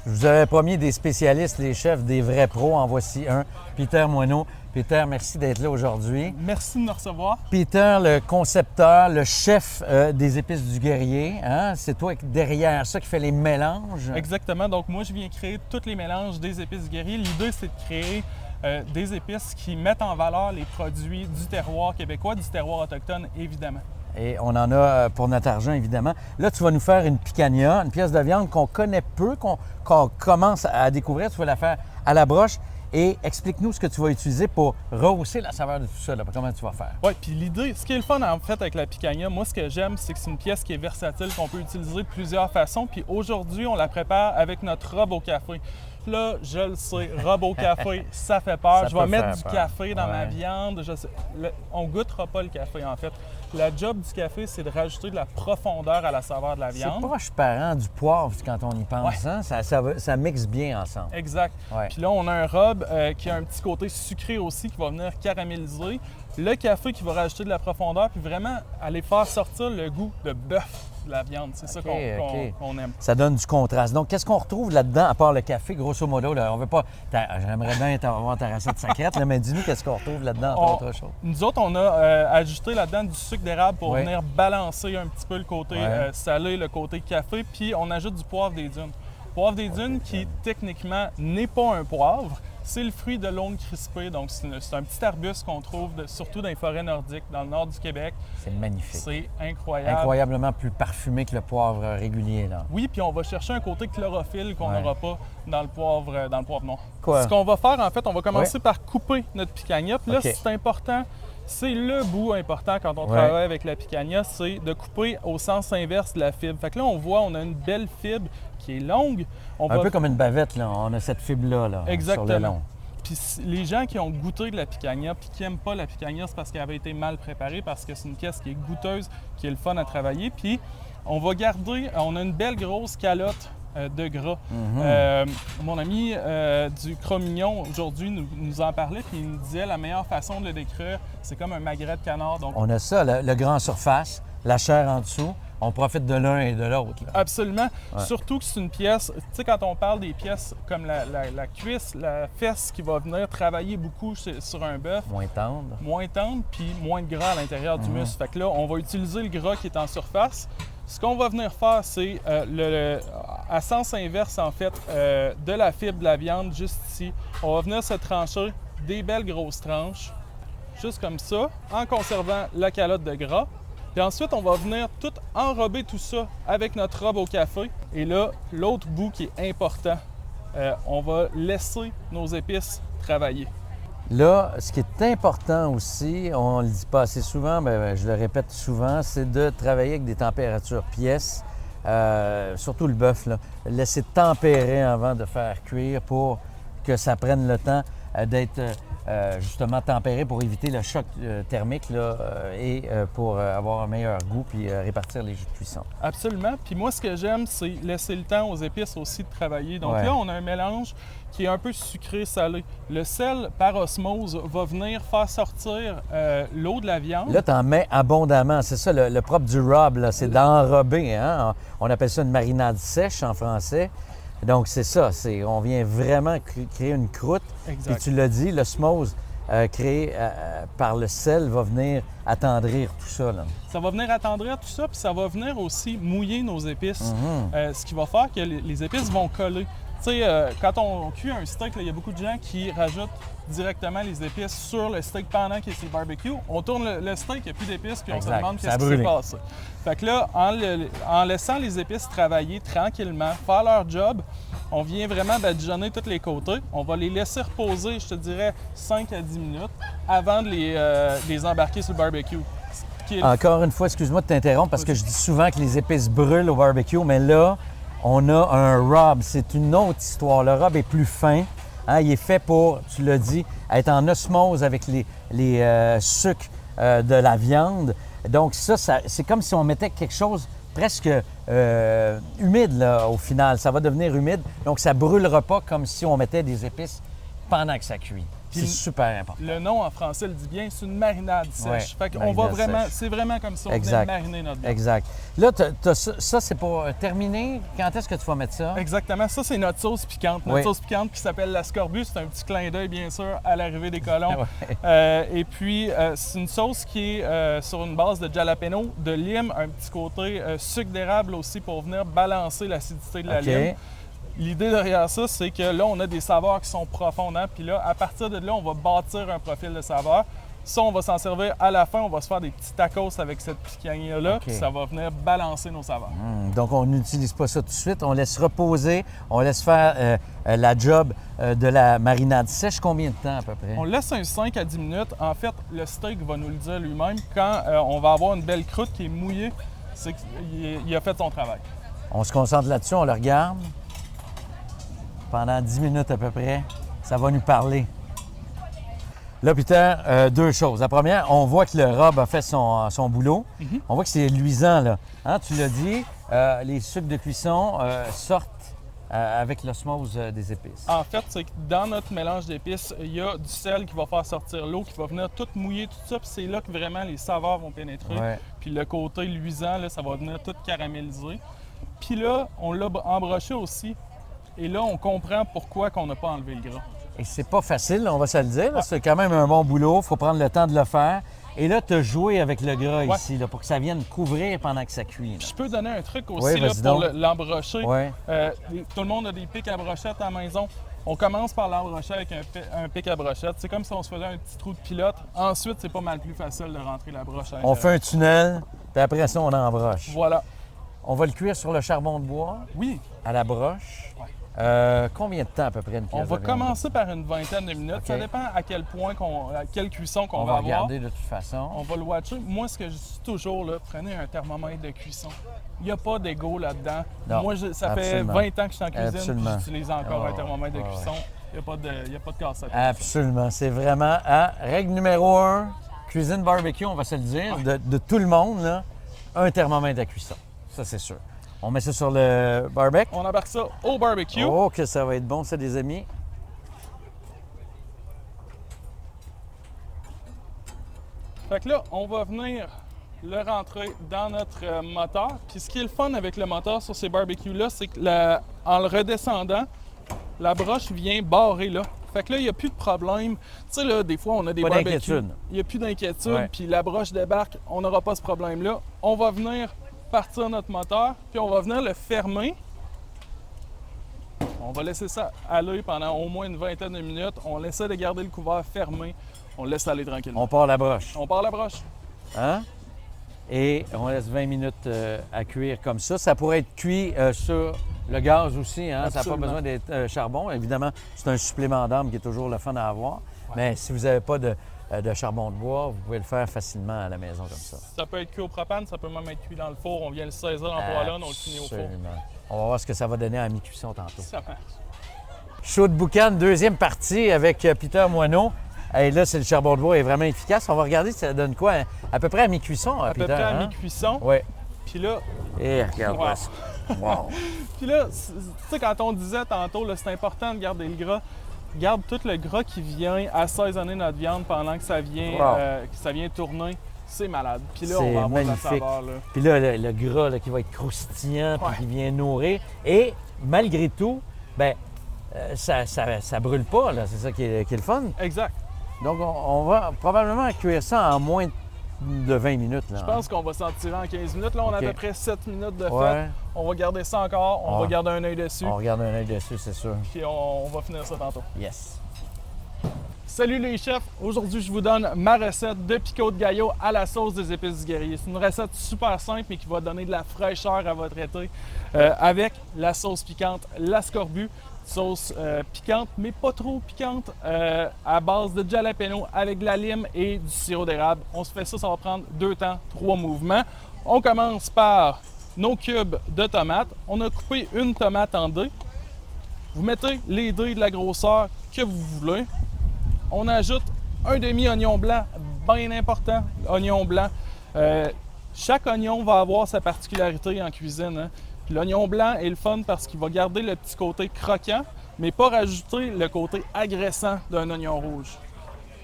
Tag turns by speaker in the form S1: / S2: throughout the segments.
S1: Je vous avais promis des spécialistes, les chefs, des vrais pros. En voici un, Peter Moineau. Peter, merci d'être là aujourd'hui.
S2: Merci de nous recevoir.
S1: Peter, le concepteur, le chef des épices du guerrier. Hein? C'est toi derrière ça qui fait les mélanges.
S2: Exactement. Donc, moi, je viens créer tous les mélanges des épices du guerrier. L'idée, c'est de créer des épices qui mettent en valeur les produits du terroir québécois, du terroir autochtone, évidemment.
S1: Et on en a pour notre argent, évidemment. Là, tu vas nous faire une picanha, une pièce de viande qu'on connaît peu, qu'on commence à découvrir. Tu vas la faire à la broche. Et explique-nous ce que tu vas utiliser pour rehausser la saveur de tout ça. Là. Comment tu vas faire?
S2: Oui, puis l'idée, ce qui est le fun en fait avec la picanha, moi ce que j'aime, c'est que c'est une pièce qui est versatile, qu'on peut utiliser de plusieurs façons. Puis aujourd'hui, on la prépare avec notre robe au café. Là, je le sais, robe au café, ça fait peur. Je vais mettre du café dans ma viande. On ne goûtera pas le café, en fait. La job du café, c'est de rajouter de la profondeur à la saveur de la viande.
S1: C'est proche parent du poivre quand on y pense. Hein? Ça mixe bien ensemble.
S2: Exact.
S1: Ouais.
S2: Puis là, on a un robe qui a un petit côté sucré aussi qui va venir caraméliser. Le café qui va rajouter de la profondeur puis vraiment aller faire sortir le goût de bœuf de la viande. C'est ça qu'on aime.
S1: Ça donne du contraste. Donc, qu'est-ce qu'on retrouve là-dedans, à part le café, grosso modo? Là, on veut pas... J'aimerais bien avoir ta recette secrète, là, mais dis-nous qu'est-ce qu'on retrouve là-dedans, entre autres choses.
S2: Nous autres, on a ajouté là-dedans du sucre d'érable pour venir balancer un petit peu le côté salé, le côté café, puis on ajoute du poivre des dunes. Poivre des dunes qui, techniquement, n'est pas un poivre. C'est le fruit de l'ongle crispée, donc c'est un petit arbuste qu'on trouve surtout dans les forêts nordiques, dans le nord du Québec.
S1: C'est magnifique.
S2: C'est incroyable.
S1: Incroyablement plus parfumé que le poivre régulier, là.
S2: Oui, puis on va chercher un côté chlorophylle qu'on n'aura pas dans le poivre noir.
S1: Quoi?
S2: Ce qu'on va faire, en fait, on va commencer par couper notre picanha. Puis là, c'est important, c'est le bout important quand on travaille avec la picanha, c'est de couper au sens inverse de la fibre. Fait que là, on voit, on a une belle fibre qui est longue.
S1: Un peu comme une bavette, là. On a cette fibre-là, là,
S2: exactement.
S1: Sur le long.
S2: Puis les gens qui ont goûté de la picanha puis qui n'aiment pas la picanha, c'est parce qu'elle avait été mal préparée, parce que c'est une pièce qui est goûteuse, qui est le fun à travailler. Puis on va garder, on a une belle grosse calotte de gras. Mon ami du Cro-Mignon, aujourd'hui, nous en parlait, puis il nous disait la meilleure façon de le décrire, c'est comme un magret de canard. Donc...
S1: On a ça, le gras en surface, la chair en dessous. On profite de l'un et de l'autre.
S2: Absolument. Surtout que c'est une pièce, tu sais, quand on parle des pièces comme la cuisse, la fesse qui va venir travailler beaucoup sur un bœuf.
S1: Moins tendre.
S2: Moins tendre, puis moins de gras à l'intérieur du muscle. Fait que là, on va utiliser le gras qui est en surface. Ce qu'on va venir faire, c'est à sens inverse, en fait, de la fibre de la viande, juste ici. On va venir se trancher des belles grosses tranches, juste comme ça, en conservant la calotte de gras. Puis ensuite, on va venir tout enrober tout ça avec notre robe au café. Et là, l'autre bout qui est important, on va laisser nos épices travailler.
S1: Là, ce qui est important aussi, on ne le dit pas assez souvent, mais je le répète souvent, c'est de travailler avec des températures pièces, surtout le bœuf, là. Laisser tempérer avant de faire cuire pour que ça prenne le temps d'être justement tempéré pour éviter le choc thermique là, et pour avoir un meilleur goût puis répartir les jus de cuisson.
S2: Absolument. Puis moi, ce que j'aime, c'est laisser le temps aux épices aussi de travailler. Donc là, on a un mélange qui est un peu sucré-salé. Le sel, par osmose, va venir faire sortir l'eau de la viande.
S1: Là, tu en mets abondamment. C'est ça, le propre du rub, c'est d'enrober. Hein? On appelle ça une marinade sèche en français. Donc, c'est ça. On vient vraiment créer une croûte.
S2: Exact.
S1: Et tu l'as dit, l'osmose créé par le sel va venir attendrir tout ça. Là.
S2: Ça va venir attendrir tout ça, puis ça va venir aussi mouiller nos épices. Ce qui va faire que les épices vont coller. Tu sais, quand on cuit un steak, il y a beaucoup de gens qui rajoutent directement les épices sur le steak pendant qu'il est sur le barbecue. On tourne le steak, il n'y a plus d'épices, puis on se demande qu'est-ce qui s'est passé. Fait que là, en laissant les épices travailler tranquillement, faire leur job, on vient vraiment badigeonner tous les côtés. On va les laisser reposer, je te dirais, 5 à 10 minutes avant de les embarquer sur le barbecue.
S1: Encore une fois, excuse-moi de t'interrompre, parce que je dis souvent que les épices brûlent au barbecue, mais là, on a un rub. C'est une autre histoire. Le rub est plus fin. Hein? Il est fait pour, tu l'as dit, être en osmose avec les sucres de la viande. Donc ça, c'est comme si on mettait quelque chose presque humide là, au final. Ça va devenir humide. Donc ça ne brûlera pas comme si on mettait des épices pendant que ça cuit. C'est super important.
S2: Le nom en français le dit bien, c'est une marinade sèche. Fait qu'on va vraiment, c'est vraiment comme ça, on vient mariner notre viande.
S1: Exact. Là, ça c'est pour terminer. Quand est-ce que tu vas mettre ça?
S2: Exactement. Ça, c'est notre sauce piquante. Notre sauce piquante qui s'appelle la scorbut. C'est un petit clin d'œil, bien sûr, à l'arrivée des colons. Et puis, c'est une sauce qui est sur une base de jalapeno, de lime, un petit côté sucre d'érable aussi pour venir balancer l'acidité de la lime. L'idée derrière ça, c'est que là, on a des saveurs qui sont profondes. Puis là, à partir de là, on va bâtir un profil de saveur. Ça, on va s'en servir à la fin. On va se faire des petits tacos avec cette picanha-là. Puis ça va venir balancer nos saveurs.
S1: Donc, on n'utilise pas ça tout de suite. On laisse reposer. On laisse faire la job de la marinade sèche. Combien de temps à peu près?
S2: On laisse un 5 à 10 minutes. En fait, le steak va nous le dire lui-même. Quand on va avoir une belle croûte qui est mouillée, c'est qu'il a fait son travail.
S1: On se concentre là-dessus. On le regarde. Pendant 10 minutes à peu près, ça va nous parler. Là, Peter, deux choses. La première, on voit que le rub a fait son boulot. On voit que c'est luisant, là. Hein, tu l'as dit, les sucres de cuisson sortent avec l'osmose des épices.
S2: En fait, c'est que dans notre mélange d'épices, il y a du sel qui va faire sortir l'eau, qui va venir tout mouiller, tout ça. Puis c'est là que vraiment les saveurs vont pénétrer. Puis le côté luisant, là, ça va venir tout caraméliser. Puis là, on l'a embroché aussi. Et là, on comprend pourquoi on n'a pas enlevé le gras.
S1: Et c'est pas facile, on va se le dire. C'est quand même un bon boulot. Il faut prendre le temps de le faire. Et là, tu as joué avec le gras ici, là, pour que ça vienne couvrir pendant que ça cuit. Là.
S2: Je peux donner un truc aussi là, pour l'embrocher. Tout le monde a des pics à brochettes à la maison. On commence par l'embrocher avec un pic à brochette. C'est comme si on se faisait un petit trou de pilote. Ensuite, c'est pas mal plus facile de rentrer la broche à l'intérieur.
S1: On fait un tunnel, puis après ça, on embroche.
S2: Voilà.
S1: On va le cuire sur le charbon de bois.
S2: Oui.
S1: À la broche. Combien de temps à peu près une pièce?
S2: On va commencer par une vingtaine de minutes. Ça dépend à quel point, à quelle cuisson qu'on va avoir.
S1: On va regarder de toute façon.
S2: On va le watcher. Moi, ce que je dis toujours, là, prenez un thermomètre de cuisson. Il n'y a pas d'ego là-dedans.
S1: Non,
S2: moi, ça fait 20 ans que je suis en cuisine et j'utilise encore un thermomètre de cuisson. Il n'y a pas de casse-tête.
S1: Absolument. C'est vraiment, règle numéro 1, cuisine barbecue, on va se le dire, de tout le monde, là, un thermomètre à cuisson. Ça, c'est sûr. On met ça sur le barbecue.
S2: On embarque ça au barbecue.
S1: Oh, que ça va être bon, ça, les amis.
S2: Fait que là, on va venir le rentrer dans notre moteur. Puis ce qui est le fun avec le moteur sur ces barbecues-là, c'est que en le redescendant, la broche vient barrer là. Fait que là, il n'y a plus de problème. Tu sais, là, des fois, on a des barbecues. Il n'y a plus d'inquiétude. Puis la broche débarque, on n'aura pas ce problème-là. On va venir partir notre moteur, puis on va venir le fermer. On va laisser ça aller pendant au moins une vingtaine de minutes. On essaie de garder le couvert fermé. On le laisse aller tranquillement.
S1: On part la broche.
S2: On part la broche.
S1: Hein? Et on laisse 20 minutes à cuire comme ça. Ça pourrait être cuit sur le gaz aussi. Hein? Ça n'a pas besoin d'être charbon. Évidemment, c'est un supplément d'âme qui est toujours le fun à avoir. Mais si vous n'avez pas de charbon de bois, vous pouvez le faire facilement à la maison comme ça.
S2: Ça peut être cuit au propane, ça peut même être cuit dans le four. On vient le saisir en poêlonne, on le finit au four.
S1: On va voir ce que ça va donner à mi-cuisson tantôt.
S2: Ça marche.
S1: Chaud de boucan, deuxième partie avec Peter Moineau. Et là, c'est le charbon de bois est vraiment efficace. On va regarder ça donne quoi, à peu près à mi-cuisson, Peter?
S2: À peu près à mi-cuisson.
S1: Oui.
S2: Puis là...
S1: Et regarde ça. Wow!
S2: Puis là, tu sais, quand on disait tantôt, c'est important de garder le gras. Garde tout le gras qui vient assaisonner notre viande pendant que ça vient tourner. C'est malade. Puis là, on va avoir de la saveur. Là.
S1: Puis là, le gras là, qui va être croustillant puis qui vient nourrir. Et malgré tout, bien, ça brûle pas. Là. C'est ça qui est le fun.
S2: Exact.
S1: Donc, on va probablement cuire ça en moins de 20 minutes. Là,
S2: je pense qu'on va s'en tirer en 15 minutes. Là, on a à peu près 7 minutes de fait. On va garder ça encore. On va garder un œil dessus.
S1: On regarde un œil dessus, c'est sûr.
S2: Puis on va finir ça tantôt.
S1: Yes.
S2: Salut les chefs! Aujourd'hui, je vous donne ma recette de picot de gaillot à la sauce des épices du guerrier. C'est une recette super simple mais qui va donner de la fraîcheur à votre été avec la sauce piquante, la scorbut. Sauce piquante, mais pas trop piquante, à base de jalapeno avec de la lime et du sirop d'érable. On se fait ça, ça va prendre 2 temps, 3 mouvements. On commence par nos cubes de tomates. On a coupé une tomate en dés. Vous mettez les dés de la grosseur que vous voulez. On ajoute un demi-oignon blanc, bien important, oignon blanc. Chaque oignon va avoir sa particularité en cuisine. Hein. L'oignon blanc est le fun parce qu'il va garder le petit côté croquant. mais pas rajouter le côté agressant d'un oignon rouge.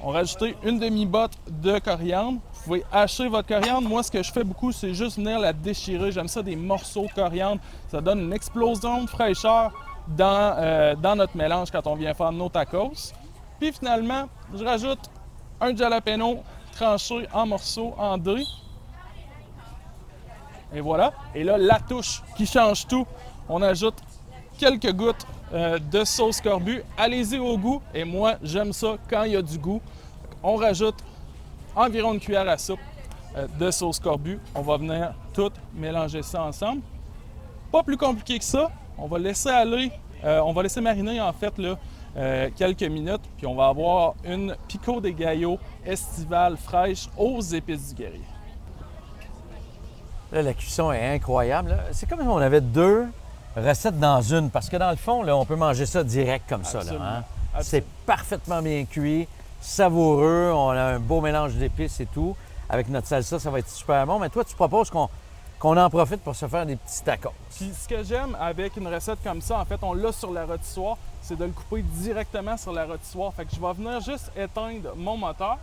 S2: On va rajouter une demi-botte de coriandre. Vous pouvez hacher votre coriandre. Moi, ce que je fais beaucoup, c'est juste venir la déchirer. J'aime ça, des morceaux de coriandre. Ça donne une explosion de fraîcheur dans notre mélange quand on vient faire nos tacos. Puis finalement, je rajoute un jalapeno tranché en morceaux, en dés. Et voilà. Et là, la touche qui change tout, on ajoute quelques gouttes de sauce scorbut. Allez-y au goût. Et moi, j'aime ça quand il y a du goût. On rajoute environ une cuillère à soupe de sauce scorbut. On va venir tout mélanger ça ensemble. Pas plus compliqué que ça. On va laisser aller, on va laisser mariner en fait là, quelques minutes. Puis on va avoir une pico de gallo estivale fraîche aux épices du guerrier.
S1: Là, la cuisson est incroyable. Là. C'est comme si on avait deux recettes dans une, parce que dans le fond, là, on peut manger ça direct comme ça. Là, hein? C'est parfaitement bien cuit, savoureux, on a un beau mélange d'épices et tout. Avec notre salsa, ça va être super bon. Mais toi, tu proposes qu'on en profite pour se faire des petits tacos.
S2: Puis ce que j'aime avec une recette comme ça, en fait, on l'a sur la rôtissoire, c'est de le couper directement sur la rôtissoire. Fait que je vais venir juste éteindre mon moteur,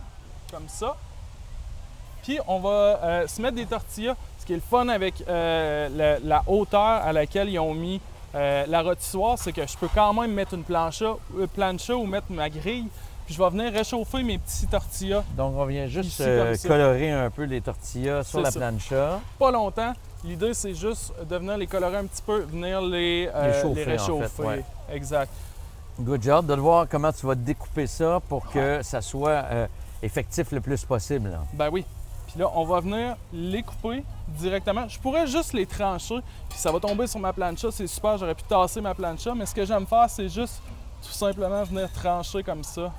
S2: comme ça. Puis on va se mettre des tortillas. Ce qui est le fun avec la hauteur à laquelle ils ont mis la rôtissoire, c'est que je peux quand même mettre une plancha ou mettre ma grille. Puis je vais venir réchauffer mes petits tortillas.
S1: Donc on vient juste colorer un peu les tortillas sur la plancha.
S2: Pas longtemps. L'idée, c'est juste de venir les colorer un petit peu, venir les réchauffer. En fait, ouais. Exact.
S1: Good job. De voir comment tu vas découper ça pour que ça soit effectif le plus possible. Là.
S2: Ben oui. Puis là, on va venir les couper directement. Je pourrais juste les trancher, puis ça va tomber sur ma plancha. C'est super, j'aurais pu tasser ma plancha, mais ce que j'aime faire, c'est juste tout simplement venir trancher comme ça.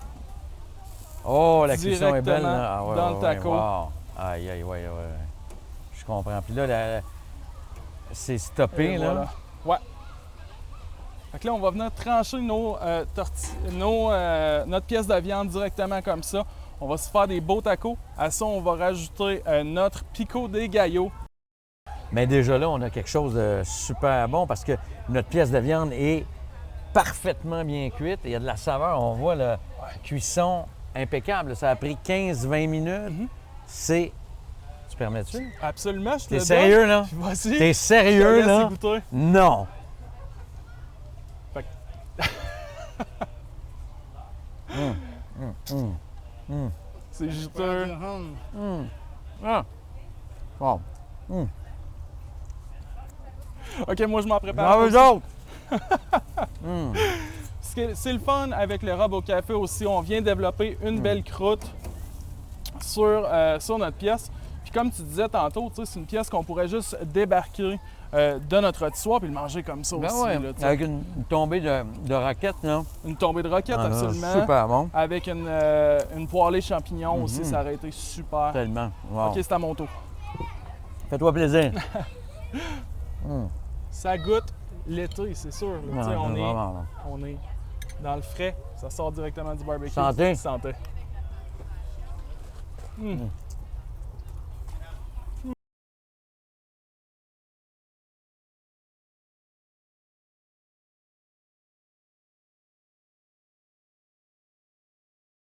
S1: Oh, la cuisson est belle, là.
S2: Ah, ouais, dans le taco.
S1: Wow. Aïe, aïe, ouais. Je comprends. Puis là, c'est stoppé, là.
S2: Voilà. Ouais. Fait que là, on va venir trancher notre pièce de viande directement comme ça. On va se faire des beaux tacos. À ça, on va rajouter notre pico de gallo.
S1: Mais déjà là, on a quelque chose de super bon parce que notre pièce de viande est parfaitement bien cuite. Il y a de la saveur. On voit la cuisson impeccable. Ça a pris 15-20 minutes. C'est... Tu permets-tu?
S2: Absolument, je te
S1: le donne. T'es sérieux, là?
S2: Vas-y.
S1: T'es sérieux, là? Non.
S2: Fait que... C'est juteux.
S1: Ah. Wow.
S2: OK, moi, je m'en prépare.
S1: Dans eux autres!
S2: C'est le fun avec le rub au café aussi. On vient développer une belle croûte sur notre pièce. Puis comme tu disais tantôt, c'est une pièce qu'on pourrait juste débarquer de notre rôtissoire puis le manger comme ça aussi.
S1: Ouais.
S2: Là,
S1: avec une tombée de roquette, là.
S2: Une tombée de roquette, absolument.
S1: Super bon.
S2: Avec une poêlée champignon aussi, ça aurait été super.
S1: Tellement. Wow.
S2: OK, c'est à mon tour.
S1: Fais-toi plaisir.
S2: Ça goûte l'été, c'est sûr. Là. On est dans le frais. Ça sort directement du barbecue.
S1: Santé.
S2: Santé.